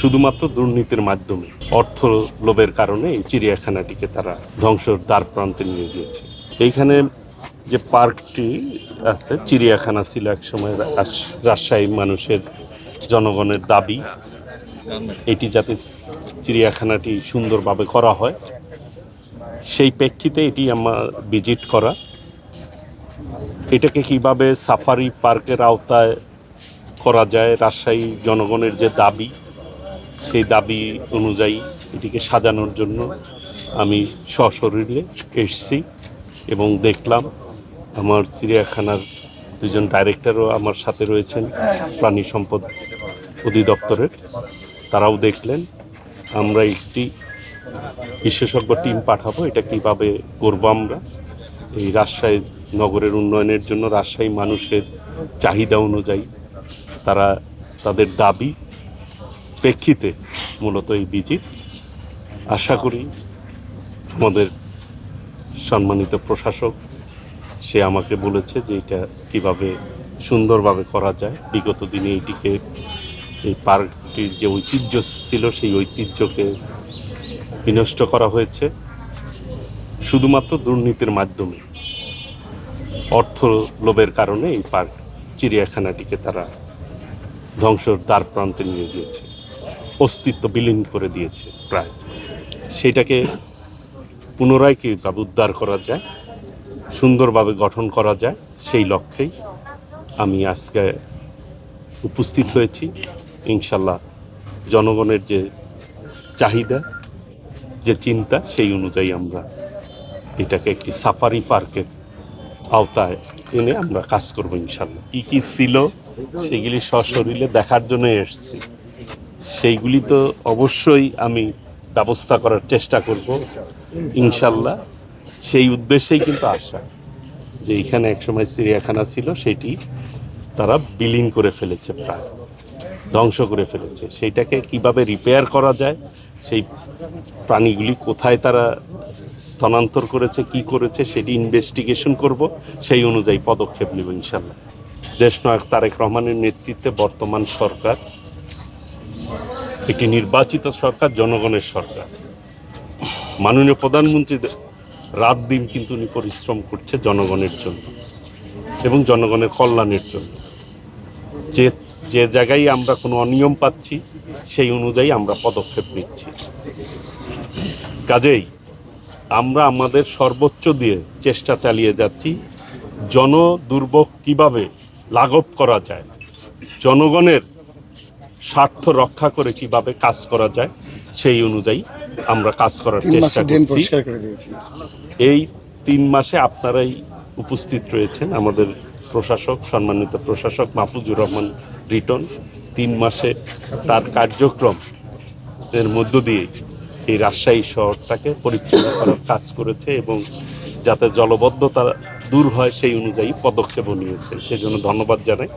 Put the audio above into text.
শুধুমাত্র দুর্নীতির মাধ্যমে অর্থ লোভের কারণে এই চিড়িয়াখানাটিকে তারা ধ্বংসের দ্বার প্রান্তে নিয়ে গিয়েছে। এইখানে যে পার্কটি আছে, চিড়িয়াখানা ছিল একসময় রাজশাহী মানুষের জনগণের দাবি এটি যাতে চিড়িয়াখানাটি সুন্দরভাবে করা হয়, সেই প্রেক্ষিতে এটি আমার ভিজিট করা। এটাকে কিভাবে সাফারি পার্কের আওতায় করা যায়, রাজশাহী জনগণের যে দাবি, সেই দাবি অনুযায়ী এটিকে সাজানোর জন্য আমি সশরীরে এসেছি এবং দেখলাম। আমার চিড়িয়াখানার দুজন ডাইরেক্টরও আমার সাথে রয়েছেন, প্রাণী সম্পদ অধিদপ্তরের, তারাও দেখলেন। আমরা একটি বিশেষজ্ঞ টিম পাঠাবো, এটা কীভাবে করবো আমরা এই রাজশাহী নগরের উন্নয়নের জন্য। রাজশাহী মানুষের চাহিদা অনুযায়ী তারা তাদের দাবি প্রেক্ষিতে মূলত এই ভিজিট। আশা করি আমাদের সম্মানিত প্রশাসক সে আমাকে বলেছে যে এটা কীভাবে সুন্দরভাবে করা যায়। বিগত দিনে এটিকে, এই পার্কটির যে ঐতিহ্য ছিল সেই ঐতিহ্যকে বিনষ্ট করা হয়েছে শুধুমাত্র দুর্নীতির মাধ্যমে। অর্থ লোভের কারণে এই পার্ক চিড়িয়াখানাটিকে তারা ধ্বংসের দ্বার প্রান্তে নিয়ে গিয়েছে, অস্তিত্ব বিলীন করে দিয়েছে প্রায়। সেটাকে পুনরায় কীভাবে উদ্ধার করা যায়, সুন্দরভাবে গঠন করা যায়, সেই লক্ষ্যেই আমি আজকে উপস্থিত হয়েছি। ইনশাল্লাহ জনগণের যে চাহিদা, যে চিন্তা, সেই অনুযায়ী আমরা এটাকে একটি সাফারি পার্কের আওতায় এনে আমরা কাজ করবো ইনশাল্লাহ। কী কী ছিল সেগুলি সশরীরে দেখার জন্য এসেছি, সেইগুলি তো অবশ্যই আমি ব্যবস্থা করার চেষ্টা করব ইনশাল্লাহ। সেই উদ্দেশ্যেই কিন্তু আসা, যে এখানে একসময় চিড়িয়াখানা ছিল, সেটি তারা বিলীন করে ফেলেছে, প্রায় ধ্বংস করে ফেলেছে। সেইটাকে কিভাবে রিপেয়ার করা যায়, সেই প্রাণীগুলি কোথায় তারা স্থানান্তর করেছে, কি করেছে, সেটি ইনভেস্টিগেশন করব, সেই অনুযায়ী পদক্ষেপ নেব ইনশাল্লাহ। দেশনায়ক তারেক রহমানের নেতৃত্বে বর্তমান সরকার একটি নির্বাচিত সরকার, জনগণের সরকার। মাননীয় প্রধানমন্ত্রী রাত দিন কিন্তু উনি পরিশ্রম করছে জনগণের জন্য এবং জনগণের কল্যাণের জন্য। যে জায়গায় আমরা কোনো অনিয়ম পাচ্ছি, সেই অনুযায়ী আমরা পদক্ষেপ নিচ্ছি। কাজেই আমরা আমাদের সর্বোচ্চ দিয়ে চেষ্টা চালিয়ে যাচ্ছি জনদুর্ভোগ কীভাবে লাঘব করা যায়, জনগণের স্বার্থ রক্ষা করে কিভাবে কাজ করা যায়, সেই অনুযায়ী আমরা কাজ করার চেষ্টা করছি। এই 3 মাসে আপনারাই উপস্থিত রয়েছেন, আমাদের প্রশাসক, সম্মানিত প্রশাসক মাহফুজুর রহমান রিটন 3 মাসে তার কার্যক্রম এর মধ্য দিয়ে এই রাজশাহী শহরটাকে পরিচ্ছন্ন করার কাজ করেছে এবং যাতে জলবদ্ধতা দূর হয় সেই অনুযায়ী পদক্ষেপও নিয়েছে। সেজন্য ধন্যবাদ জানাই।